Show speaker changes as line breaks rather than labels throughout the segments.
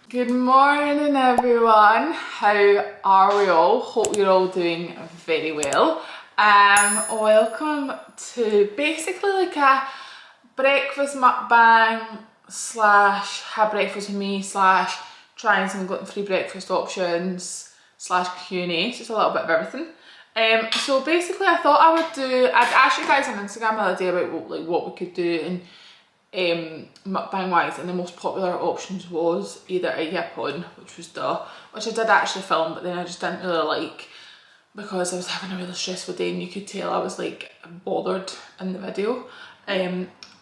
Good morning everyone, how are we all? Hope you're all doing very well. Welcome to basically like a breakfast mukbang slash have breakfast with me slash trying some gluten-free breakfast options slash Q&A, so it's a little bit of everything. So basically I thought I would do, I'd asked you guys on Instagram the other day about what we could do and mukbang wise, and the most popular options was either a yapon, which was which I did actually film, but then I just didn't really like because I was having a really stressful day and you could tell I was like bothered in the video,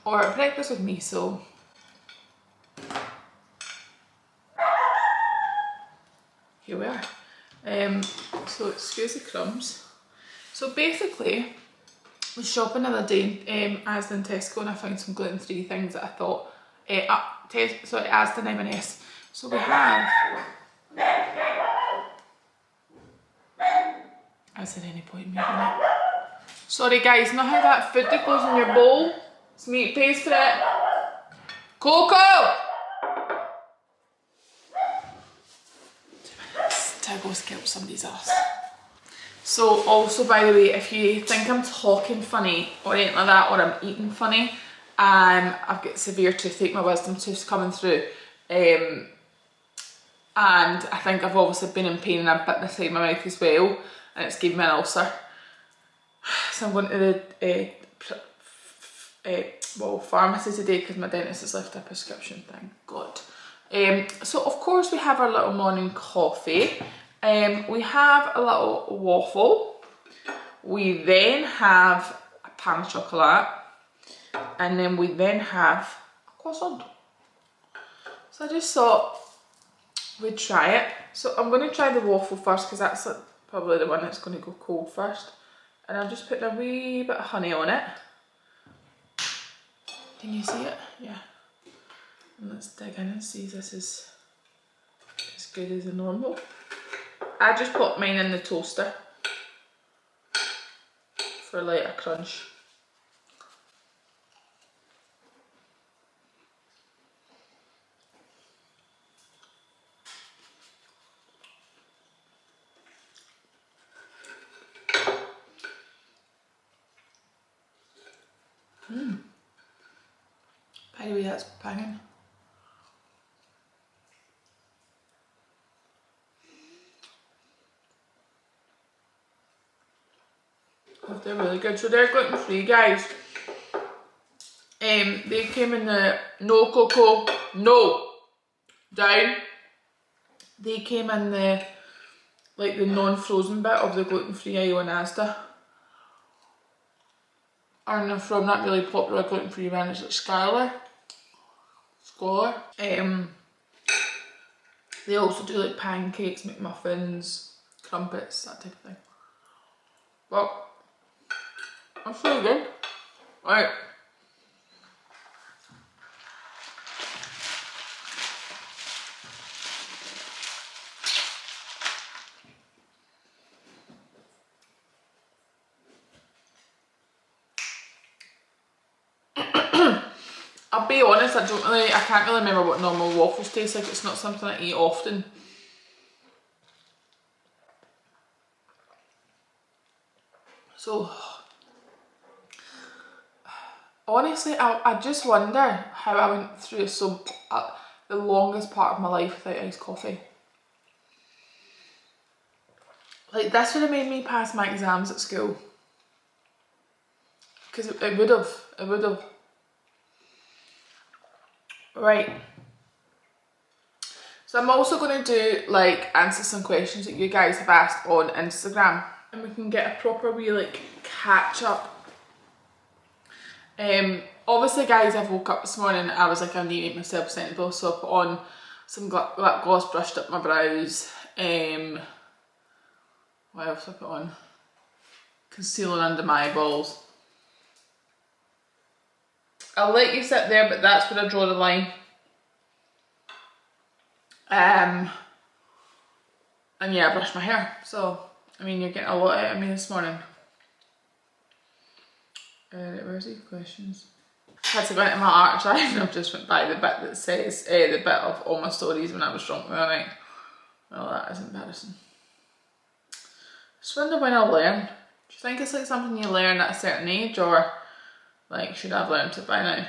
or breakfast with me. So here we are. So excuse the crumbs. So basically I was shopping the other day, Asda and Tesco, and I found some gluten-free things that I thought, Asda and M&S. So we have, is there any point moving it? Sorry guys, know how that food that goes in your bowl? It's me that pays for it. Coco! 2 minutes to go scalp somebody's ass. So also, by the way, if you think I'm talking funny or anything like that, or I'm eating funny, I've got severe toothache, my wisdom tooth's coming through, and I think I've obviously been in pain and I've bit the side of my mouth as well, and it's given me an ulcer. So I'm going to the pharmacy today because my dentist has left a prescription, thank God. So of course we have our little morning coffee. We have a little waffle, we then have a pan of chocolate, and then we then have a croissant. So I just thought we'd try it. So I'm going to try the waffle first because that's like probably the one that's going to go cold first. And I'm just putting a wee bit of honey on it. Can you see it? Yeah. And let's dig in and see if this is as good as the normal. I just put mine in the toaster for a lighter crunch. By the way, that's banging. Oh, they're really good. So they're gluten free, guys. They came in the no cocoa, no down. They came in the like the non-frozen bit of the gluten free aisle in Asda. And from that really popular gluten free brand, it's like Scholar. They also do like pancakes, McMuffins, crumpets, that type of thing. Well, that's really good. Right. I'll be honest, I can't really remember what normal waffles taste like. It's not something I eat often. So, honestly, I just wonder how I went through the longest part of my life without iced coffee. Like, this would have made me pass my exams at school. Because it would have. Right. So I'm also going to do like answer some questions that you guys have asked on Instagram, and we can get a proper wee like catch up. Obviously guys, I woke up this morning, I was like, I need to make myself presentable, so I put on some lip gloss, brushed up my brows, what else I put on? Concealer under my eyeballs. I'll let you sit there, but that's where I draw the line. And yeah, I brushed my hair, so I mean, you're getting a lot out of me this morning. Where's these questions? I had to go into my archive and I've just went by the bit that says the bit of all my stories when I was drunk the other night. Well, that is embarrassing. Just wonder when I'll learn. Do you think it's like something you learn at a certain age, or like should I have learned it by now?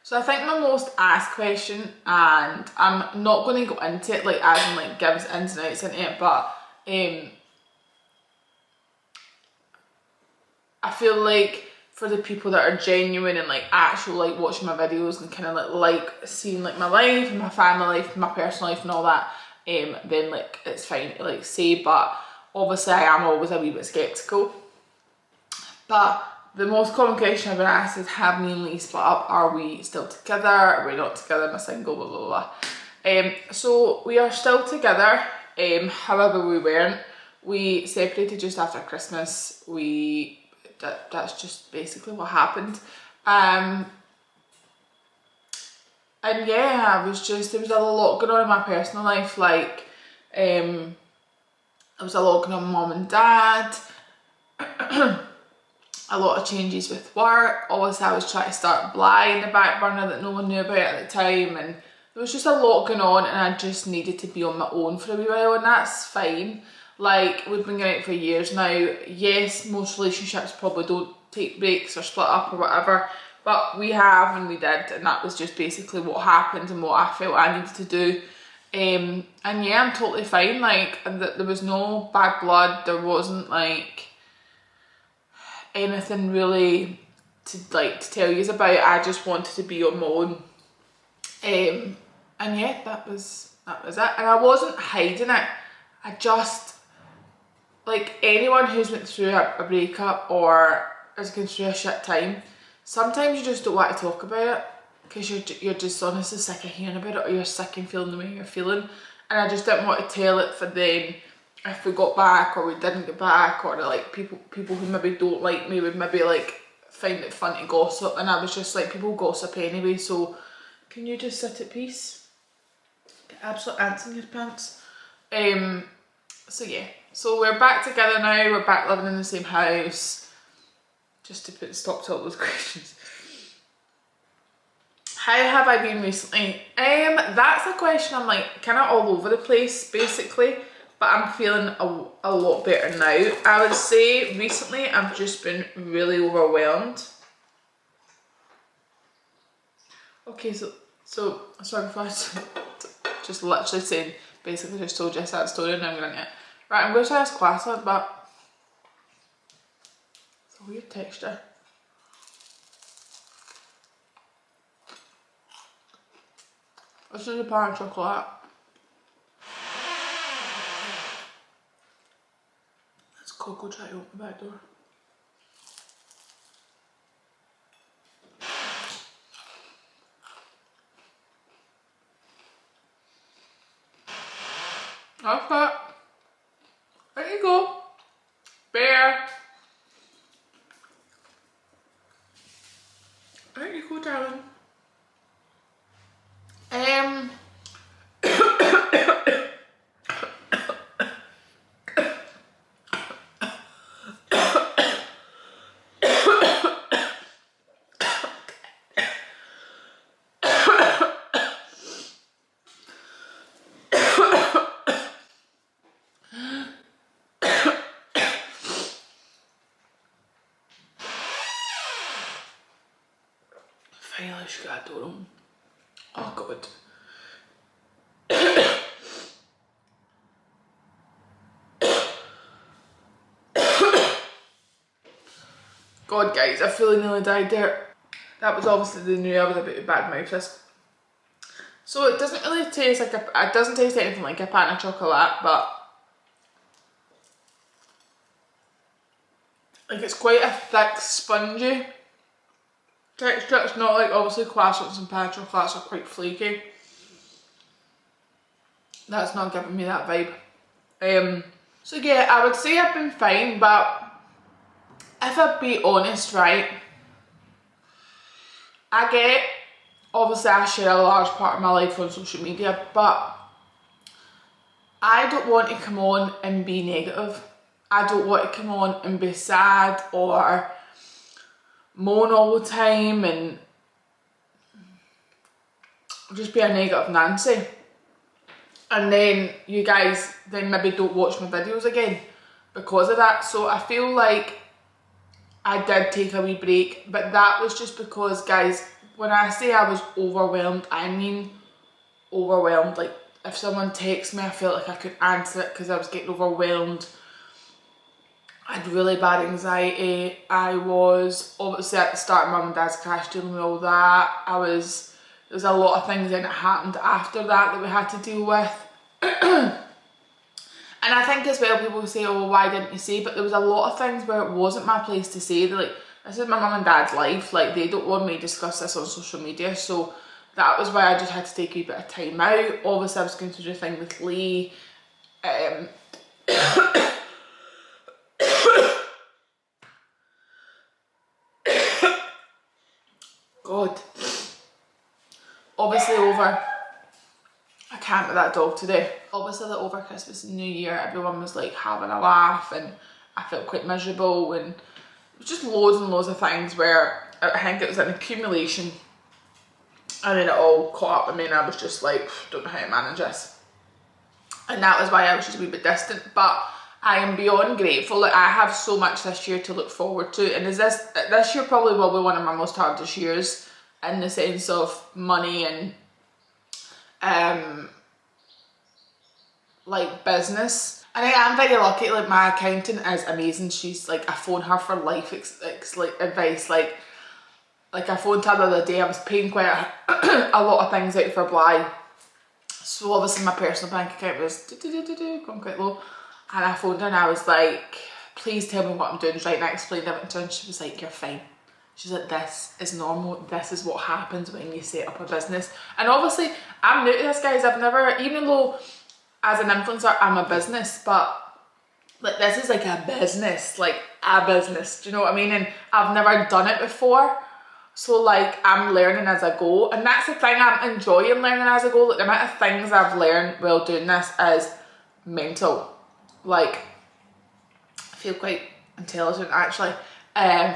So I think my most asked question, and I'm not going to go into it like as in like gives ins and outs into it, but I feel like for the people that are genuine and like actual like watching my videos and kind of like seeing like my life and my family life and my personal life and all that, then like it's fine to like say, but obviously I am always a wee bit skeptical. But the most common question I've been asked is, have me and Lee split up? Are we still together? Are we not together? Am I single? Blah, blah, blah. So we are still together. However, we weren't. We separated just after Christmas. That's just basically what happened. And yeah, there was a lot going on in my personal life. Like, there was a lot going on with mum and dad. A lot of changes with work. Obviously I was trying to start Bly in the back burner that no one knew about at the time, and there was just a lot going on, and I just needed to be on my own for a wee while, and that's fine. Like, we've been going out for years now. Yes, most relationships probably don't take breaks or split up or whatever, but we have, and we did, and that was just basically what happened and what I felt I needed to do. And yeah, I'm totally fine. Like, and there was no bad blood. There wasn't like anything really to tell you about. I just wanted to be on my own, and yeah, that was it. And I wasn't hiding it. I just, like anyone who's went through a breakup or is going through a shit time, sometimes you just don't want to talk about it because you're just honestly sick of hearing about it, or you're sick and feeling the way you're feeling. And I just didn't want to tell it for then if we got back or we didn't get back, or like people who maybe don't like me would maybe like find it fun to gossip, and I was just like, people gossip anyway, so can you just sit at peace? Get absolute ants in your pants. So yeah, so we're back together now, we're back living in the same house, just to put a stop to all those questions. How have I been recently? That's a question I'm like kind of all over the place basically, but I'm feeling a lot better now. I would say recently I've just been really overwhelmed. Okay, so sorry for just literally saying, basically just told you a sad story and now I'm going to get, right, I'm going to try this class on, but it's a weird texture. This is a bar of chocolate. Let's Coco try to open the back door. That's it. There you go. Bear. There you go, darling. Finally, she got a door on. Oh god. God guys, I fully nearly died there. That was obviously they knew I was a bit of bad mouth. So it doesn't really taste like it doesn't taste anything like a pan of chocolate, but like it's quite a thick, spongy texture. It's not like obviously croissants and pan of chocolates are quite flaky. That's not giving me that vibe. So yeah, I would say I've been fine, but if I'd be honest, right, I get, obviously I share a large part of my life on social media, but I don't want to come on and be negative. I don't want to come on and be sad or moan all the time and just be a negative Nancy. And then you guys then maybe don't watch my videos again because of that. So I feel like I did take a wee break, but that was just because, guys, when I say I was overwhelmed, I mean overwhelmed. Like if someone texts me, I felt like I couldn't answer it because I was getting overwhelmed. I had really bad anxiety. I was obviously at the start of Mum and Dad's crash dealing with all that. There was a lot of things that happened after that we had to deal with. And I think as well people say, oh, why didn't you say? But there was a lot of things where it wasn't my place to say. They're like, this is my mum and dad's life. Like, they don't want me to discuss this on social media. So that was why I just had to take a bit of time out. Obviously, I was going through the thing with Lee. God. Obviously I can't with that dog today. Obviously that over Christmas and New Year everyone was like having a laugh and I felt quite miserable, and it was just loads and loads of things where I think it was an accumulation, and then it all caught up with me and I was just like, don't know how to manage this. And that was why I was just a wee bit distant, but I am beyond grateful. Like, I have so much this year to look forward to, and this year probably will be one of my most hardest years in the sense of money and like business. And I am very lucky, like my accountant is amazing. She's like, I phone her for life like advice. Like I phoned her the other day. I was paying quite a lot of things out for Bly, so obviously my personal bank account was going quite low, and I phoned her and I was like, please tell me what I'm doing right. And I explained everything to her and she was like, you're fine. She's like, this is normal. This is what happens when you set up a business. And obviously I'm new to this, guys. I've never, even though as an influencer I'm a business, but like this is like a business, like a business, do you know what I mean? And I've never done it before, so like I'm learning as I go, and that's the thing, I'm enjoying learning as I go. Like the amount of things I've learned while doing this is mental. Like I feel quite intelligent actually,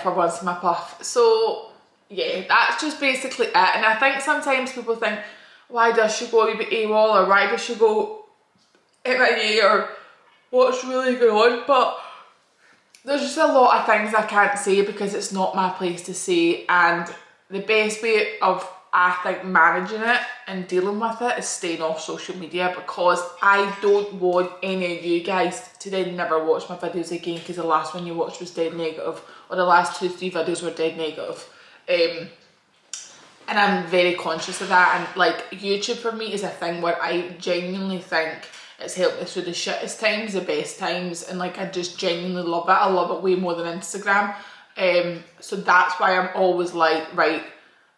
for once in my puff. So yeah, that's just basically it. And I think sometimes people think, why does she go a wee bit AWOL, or why does she go MIA, or what's really going on? But there's just a lot of things I can't say because it's not my place to say, and the best way of, I think, managing it and dealing with it is staying off social media, because I don't want any of you guys to then never watch my videos again because the last one you watched was dead negative, or the last 2-3 videos were dead negative. And I'm very conscious of that, and like YouTube for me is a thing where I genuinely think it's helped me through the shittest times, the best times, and like I just genuinely love it. I love it way more than Instagram. So that's why I'm always like, right,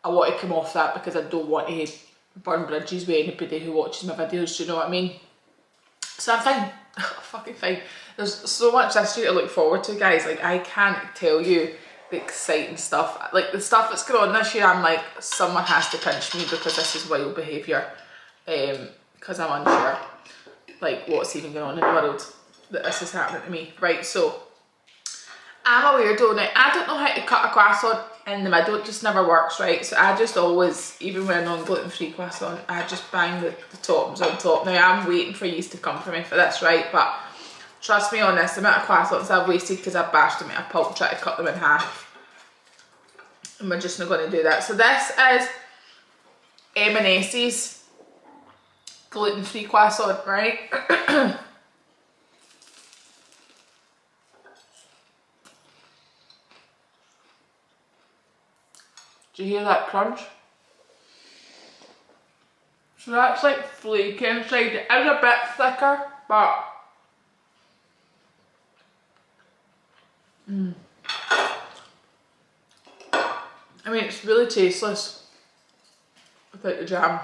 I want to come off that because I don't want to burn bridges with anybody who watches my videos, do you know what I mean? So I'm fine. Fucking fine. There's so much this year to look forward to, guys. Like, I can't tell you the exciting stuff. Like, the stuff that's going on this year, I'm like, someone has to pinch me because this is wild behaviour. Because I'm unsure, like, what's even going on in the world that this is happening to me. Right, so I'm a weirdo now. I don't know how to cut a croissant in the middle. It just never works, right? So I just always, even when I'm on gluten-free croissant, I just bang the toppings on top. Now I'm waiting for you to come for me for this, right? But trust me on this, the amount of croissants I've wasted because I've bashed them in a pulp, trying to cut them in half. And we're just not going to do that. So this is M&S's gluten-free croissant, right? Do you hear that crunch? So that's like flaky inside. It is a bit thicker, but I mean, it's really tasteless without the jam.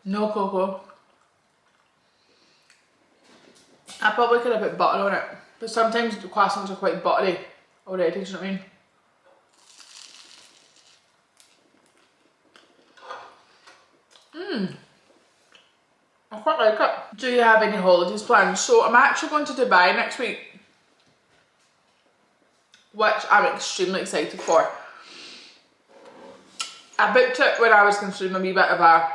No cocoa. I probably could have put butter on it, but sometimes the croissants are quite buttery already, do you know what I mean? I quite like it. Do you have any holidays planned? So I'm actually going to Dubai next week, which I'm extremely excited for. I booked it when I was going through a wee bit of a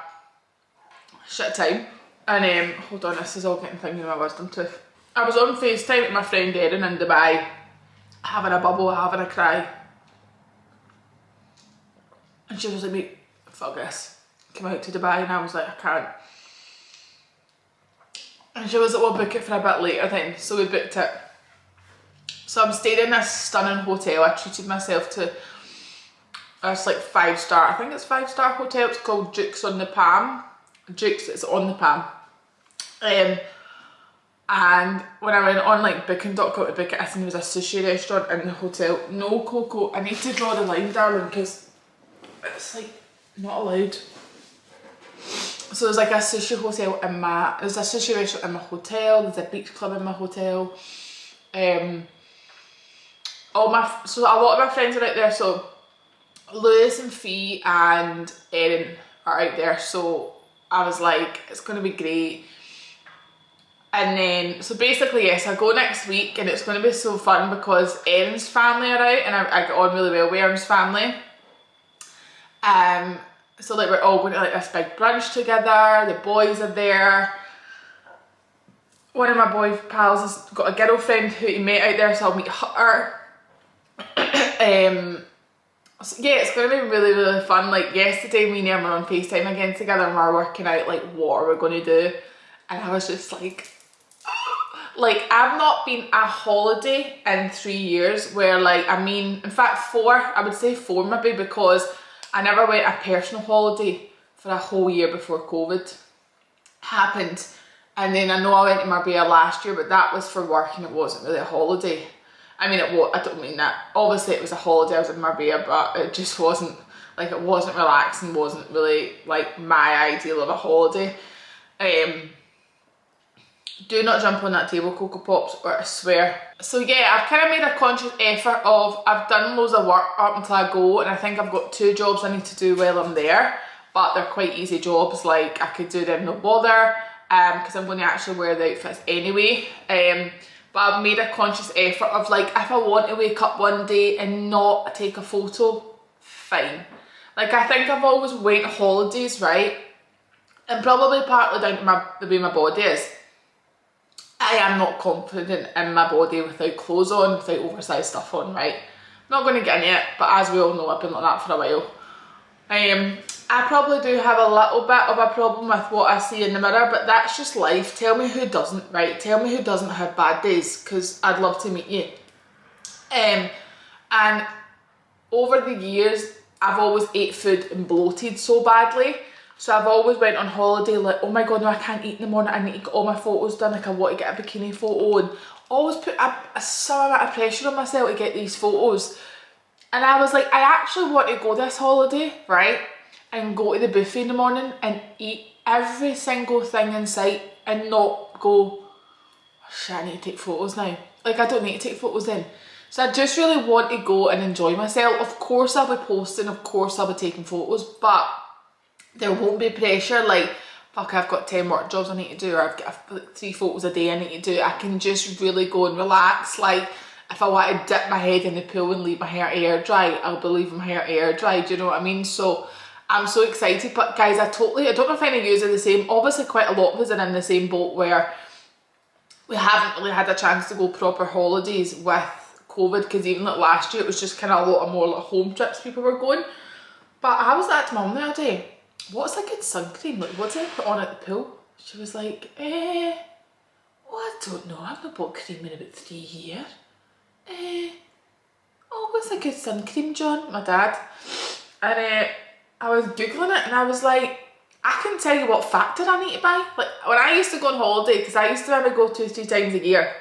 shit time. And hold on, this is all getting thingy in my wisdom tooth. I was on FaceTime with my friend Erin in Dubai, having a bubble, having a cry. And she was like, mate, fuck this. Come out to Dubai, and I was like, I can't. And she was like, we'll book it for a bit later then. So we booked it. So I'm staying in this stunning hotel. I treated myself to this like 5-star, I think it's 5-star hotel. It's called Duke's on the Palm. Duke's, it's on the Palm. And when I went on like booking.com to book it, I think there was a sushi restaurant in the hotel. No cocoa. I need to draw the line, darling, because it's like not allowed. So there's like a sushi hotel in my, there's a sushi restaurant in my hotel, there's a beach club in my hotel. So a lot of my friends are out there, so Lewis and Fee and Erin are out there, so I was like, it's going to be great. And then, so basically yes, I go next week and it's going to be so fun because Erin's family are out and I get on really well with Erin's family. So like we're all going to like this big brunch together, the boys are there. One of my boy pals has got a girlfriend who he met out there, so I'll meet her. So yeah, it's going to be really, really fun. Like yesterday, me and Em were on FaceTime again together and we were working out like what are we going to do. And I was just like I've not been a holiday in 3 years where like, I mean, in fact 4, I would say 4 maybe, because I never went a personal holiday for a whole year before COVID happened. And then I know I went to Marbella last year, but that was for work and it wasn't really a holiday. I mean, it was, I don't mean that. Obviously it was a holiday, I was in Marbella, but it just wasn't, like it wasn't relaxing, wasn't really like my ideal of a holiday. Do not jump on that table, Cocoa Pops, or I swear. So yeah, I've kind of made a conscious effort of, I've done loads of work up until I go, and I think I've got 2 jobs I need to do while I'm there, but they're quite easy jobs, like I could do them no bother, because I'm going to actually wear the outfits anyway. But I've made a conscious effort of like, if I want to wake up one day and not take a photo, fine. Like I think I've always went holidays, right? And probably partly down to the way my body is. I am not confident in my body without clothes on, without oversized stuff on, right? I'm not going to get into it, but as we all know, I've been like that for a while. I probably do have a little bit of a problem with what I see in the mirror, but that's just life. Tell me who doesn't, right? Tell me who doesn't have bad days, because I'd love to meet you. And over the years, I've always ate food and bloated so badly. So I've always went on holiday like, oh my god, no, I can't eat in the morning, I need to get all my photos done, like I want to get a bikini photo, and always put some amount of pressure on myself to get these photos. And I was like, I actually want to go this holiday, right, and go to the buffet in the morning and eat every single thing in sight and not go, oh, shit, I need to take photos now. Like I don't need to take photos then. So I just really want to go and enjoy myself. Of course I'll be posting, of course I'll be taking photos, but there won't be pressure like, fuck, I've got 10 work jobs I need to do, or I've got 3 photos a day I need to do. I can just really go and relax. Like if I want to dip my head in the pool and leave my hair air dry, I'll be leaving my hair air dry, do you know what I mean? So I'm so excited. But guys, I don't know if any of you are the same. Obviously quite a lot of us are in the same boat where we haven't really had a chance to go proper holidays with COVID, because even like last year it was just kind of a lot of more like home trips people were going. But I was at mum the other day what's a good sun cream? Like, what did I put on at the pool? She was like, oh, I don't know. I've not bought cream in about 3 years. Oh, what's a good sun cream, John? My dad. And I was Googling it and I was like, I can tell you what factor I need to buy. Like, when I used to go on holiday, because I used to maybe go 2-3 times a year.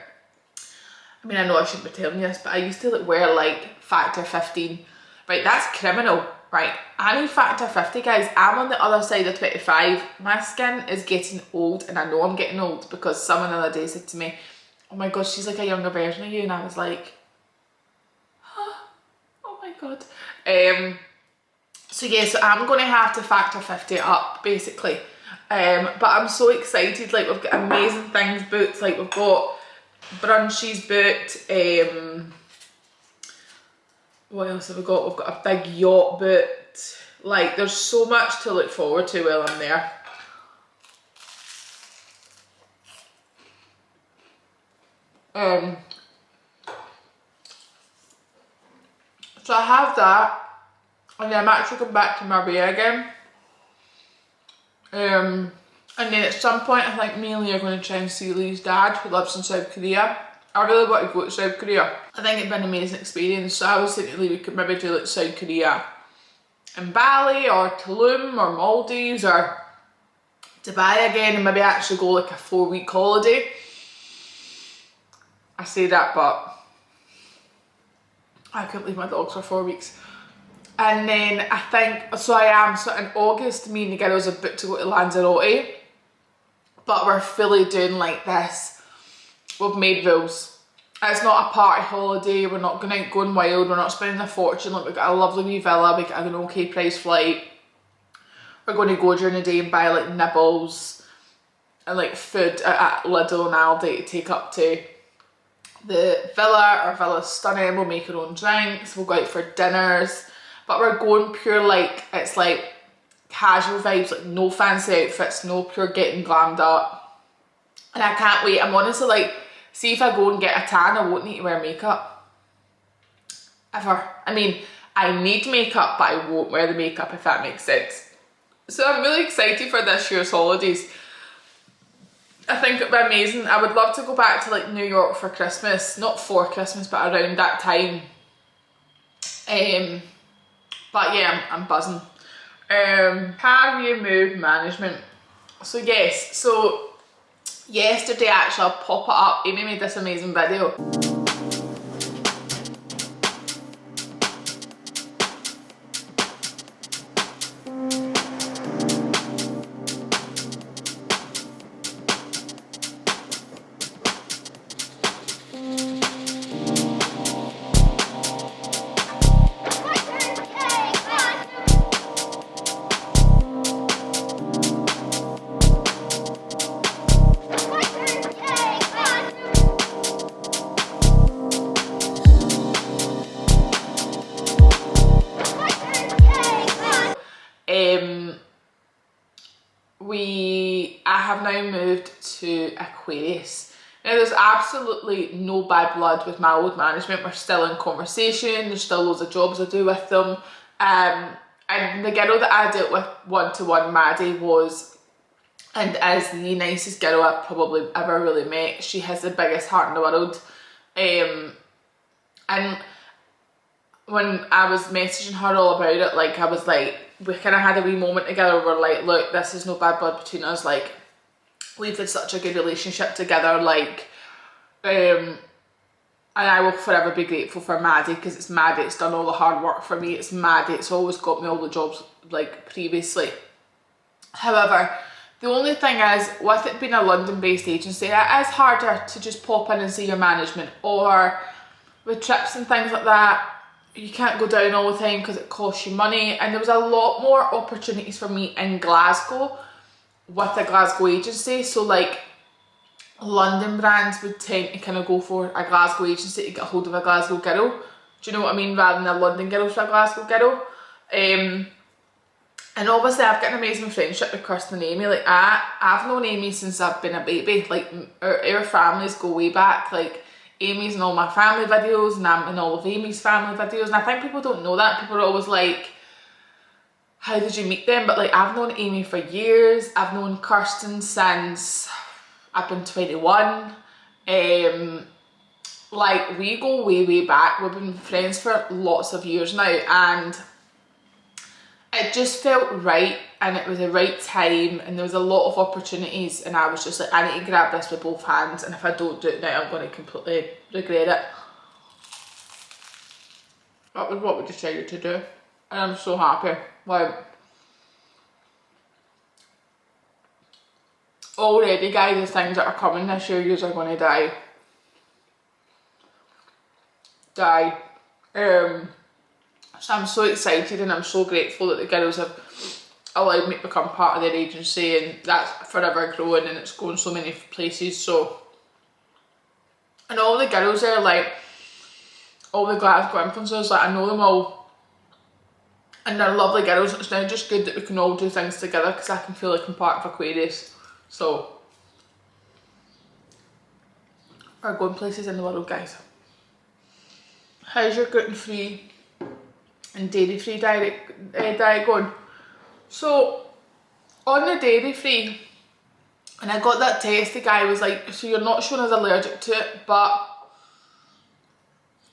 I mean, I know I shouldn't be telling you this, but I used to like wear like factor 15. Right, that's criminal, right? I need factor 50, guys. I'm on the other side of 25. My skin is getting old, and I know I'm getting old because someone the other day said to me, oh my god, she's like a younger version of you. And I was like, huh? Oh my god. So yeah, so I'm going to have to factor 50 up, basically. But I'm so excited. Like, we've got amazing things booked. Like, we've got brunches booked. What else have we got? We've got a big yacht booked. Like, there's so much to look forward to while I'm there. So I have that. And then I'm actually going back to Marbella again. And then at some point, I think me and Lee are going to try and see Lee's dad, who lives in South Korea. I really want to go to South Korea. I think it'd been an amazing experience. So I was thinking Lee, we could maybe do like South Korea in Bali or Tulum or Maldives or Dubai again, and maybe actually go like a 4-week holiday. I say that, but I couldn't leave my dogs for 4 weeks. And then I think, so in August, me and the girls are booked to go to Lanzarote, but we're fully doing like this. We've made rules. It's not a party holiday, we're not going wild, we're not spending a fortune. Like, we've got a lovely wee villa, we got an okay price flight. We're going to go during the day and buy like nibbles and like food at Lidl and Aldi to take up to the villa. Our villa's stunning, we'll make our own drinks, we'll go out for dinners. But we're going pure like, it's like casual vibes, like no fancy outfits, no pure getting glammed up. And I can't wait. I'm honestly like, see if I go and get a tan, I won't need to wear makeup. Ever. I mean, I need makeup, but I won't wear the makeup, if that makes sense. So I'm really excited for this year's holidays. I think it'll be amazing. I would love to go back to like New York for Christmas. Not for Christmas, but around that time. But yeah, I'm buzzing. Have you moved management? So yes, so yesterday actually, I'll pop it up. Amy made this amazing video. I have now moved to Aquarius. Now there's absolutely no bad blood with my old management. We're still in conversation, there's still loads of jobs I do with them. And the girl that I dealt with one-to-one, Maddie, was and is the nicest girl I've probably ever really met. She has the biggest heart in the world. And when I was messaging her all about it, like I was like, we kind of had a wee moment together where we're like, look, this is no bad blood between us, like we've had such a good relationship together, like and I will forever be grateful for Maddie, because it's Maddie that's done all the hard work for me, it's Maddie that's always got me all the jobs like previously. However, the only thing is, with it being a London based agency, it is harder to just pop in and see your management, or with trips and things like that, you can't go down all the time because it costs you money. And there was a lot more opportunities for me in Glasgow with a Glasgow agency. So like London brands would tend to kind of go for a Glasgow agency to get a hold of a Glasgow girl. Do you know what I mean? Rather than a London girl for a Glasgow girl. And obviously I've got an amazing friendship with Kirsten and Amy. Like I've known Amy since I've been a baby. Like our families go way back. Like Amy's in all my family videos and I'm in all of Amy's family videos, and I think people don't know that. People are always like, how did you meet them, but like I've known Amy for years. I've known Kirsten since I've been 21. Like we go way back. We've been friends for lots of years now, and it just felt right, and it was the right time, and there was a lot of opportunities, and I was just like, I need to grab this with both hands, and if I don't do it now, I'm going to completely regret it. That was what we decided to do, and I'm so happy. Like, already guys, the things that are coming this year, yous are going to die. So I'm so excited, and I'm so grateful that the girls have allowed me to become part of their agency, and that's forever growing, and it's going so many places. So, and all the girls there, like all the Glasgow influencers, like I know them all, and they're lovely girls. It's now just good that we can all do things together, because I can feel like I'm part of Aquarius. So we're going places in the world, guys. How's your gluten-free and dairy-free diet going? So on the dairy-free, and I got that test, the guy was like, so you're not shown as allergic to it, but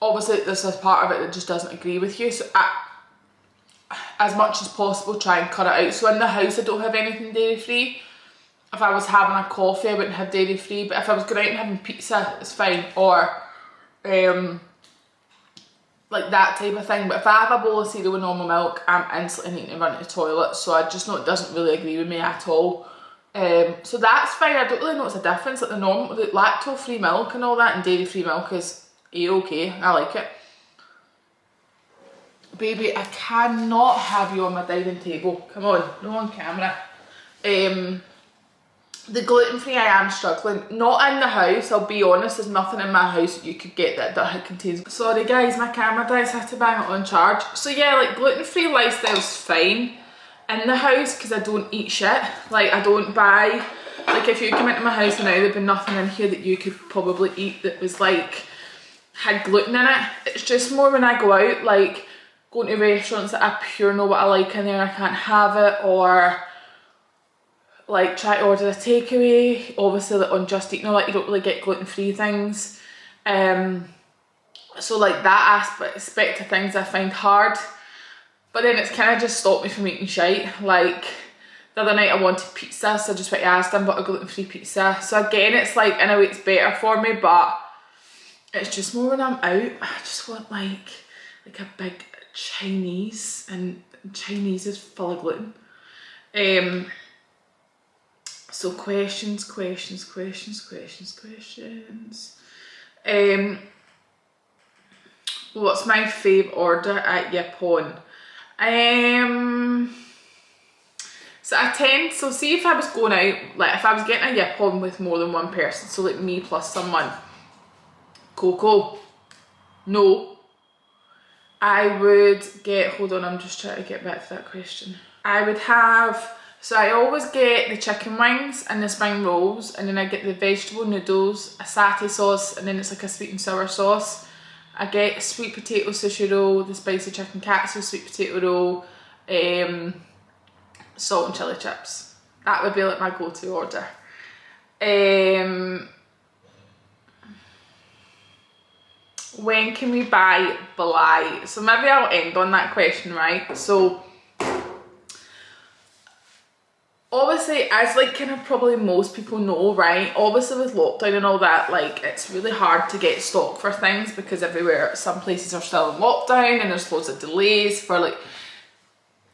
obviously this is part of it that just doesn't agree with you. So as much as possible, try and cut it out. So in the house I don't have anything dairy-free. If I was having a coffee I wouldn't have dairy-free, but if I was going out and having pizza, it's fine, or like that type of thing. But if I have a bowl of cereal with normal milk, I'm instantly needing to run to the toilet, so I just know it doesn't really agree with me at all. So that's fine. I don't really notice a difference. Like the normal, the lactose-free milk and all that, and dairy-free milk is okay. I like it. Baby, I cannot have you on my dining table. Come on, no on camera. The gluten-free, I am struggling. Not in the house, I'll be honest, there's nothing in my house that you could get that contains. Sorry guys, my camera dies, I have to bang it on charge. So yeah, like gluten-free lifestyle's fine in the house, because I don't eat shit. Like I don't buy, like if you come into my house now, there'd be nothing in here that you could probably eat that was like, had gluten in it. It's just more when I go out, like going to restaurants that I pure know what I like in there and I can't have it, or like try to order a takeaway. Obviously like on Just Eat, like you don't really get gluten-free things. So like that aspect of things I find hard. But then it's kind of just stopped me from eating shite. Like the other night I wanted pizza, so I just went to Asda and bought a gluten-free pizza. So again, it's like in a way it's better for me, but it's just more when I'm out, I just want like a big Chinese, and Chinese is full of gluten. So questions. What's my fave order at Yapon? So see if I was going out, like if I was getting a Yapon with more than one person, so like me plus someone, Coco, no. I would get, hold on, I'm just trying to get back to that question. I would have, so I always get the chicken wings and the spring rolls, and then I get the vegetable noodles, a satay sauce, and then it's like a sweet and sour sauce. I get a sweet potato sushi roll, the spicy chicken katsu sweet potato roll, salt and chili chips. That would be like my go-to order. When can we buy Bly? So maybe I'll end on that question, right? So obviously, as like kind of probably most people know, right, obviously with lockdown and all that, like it's really hard to get stock for things, because everywhere, some places are still in lockdown and there's loads of delays for like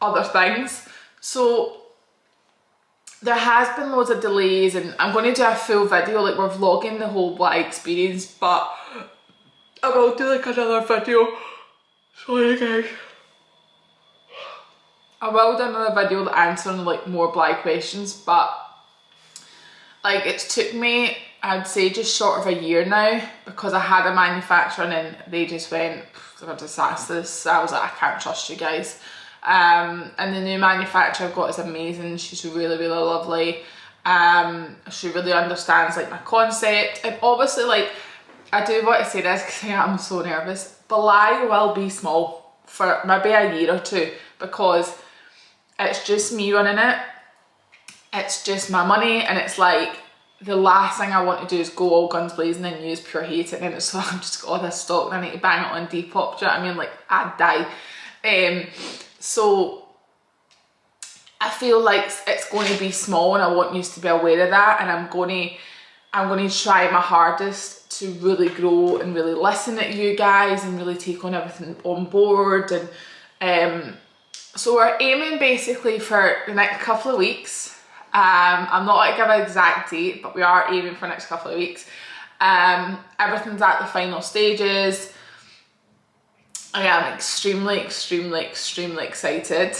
other things. So there has been loads of delays, and I'm going to do a full video, like we're vlogging the whole Bly experience, but I will do like another video. Sorry guys. I will do another video answering like more Bly questions, but like it's took me, I'd say just short of a year now, because I had a manufacturer and then they just went, they're disasters. I was like, I can't trust you guys. And the new manufacturer I've got is amazing. She's really lovely. She really understands like my concept, and obviously like I do want to say this because I'm so nervous. Bly will be small for maybe a year or two, because it's just me running it. It's just my money, and it's like the last thing I want to do is go all guns blazing and use pure hate, and then it's like I've just got all this stock and I need to bang it on Depop. Do you know what I mean? Like, I'd die. So I feel like it's going to be small, and I want you to be aware of that, and I'm going to try my hardest to really grow and really listen at you guys and really take on everything on board. And so we're aiming basically for the next couple of weeks. I'm not going to give an exact date, but we are aiming for the next couple of weeks. Everything's at the final stages. I am extremely excited.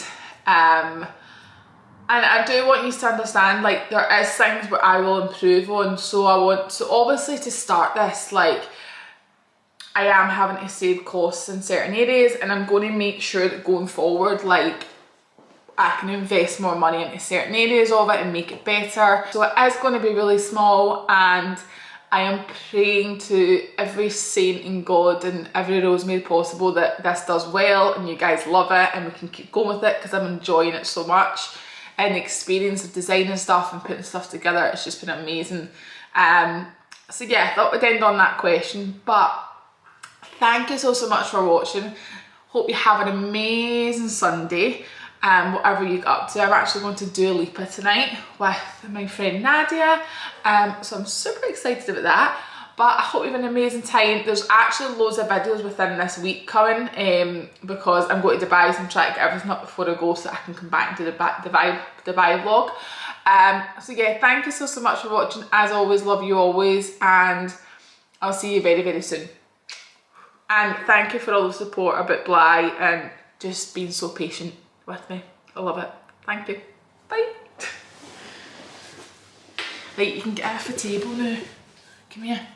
And I do want you to understand, like, there is things where I will improve on. So obviously to start this, like, I am having to save costs in certain areas, and I'm going to make sure that going forward, like, I can invest more money into certain areas of it and make it better. So it is going to be really small, and I am praying to every saint in God and every rosemary possible that this does well and you guys love it and we can keep going with it, because I'm enjoying it so much. And the experience of designing stuff and putting stuff together, it's just been amazing. So yeah, I thought we'd end on that question. But thank you so much for watching. Hope you have an amazing Sunday. Whatever you get up to. I'm actually going to Dua Lipa tonight with my friend Nadia, so I'm super excited about that. But I hope you have an amazing time. There's actually loads of videos within this week coming, because I'm going to Dubai, so I'm trying to get everything up before I go so I can come back and do the Dubai vlog. So yeah, thank you so much for watching. As always, love you always, and I'll see you very soon. And thank you for all the support about Bly and just being so patient with me. I love it. Thank you. Bye. Right, you can get off the table now. Come here.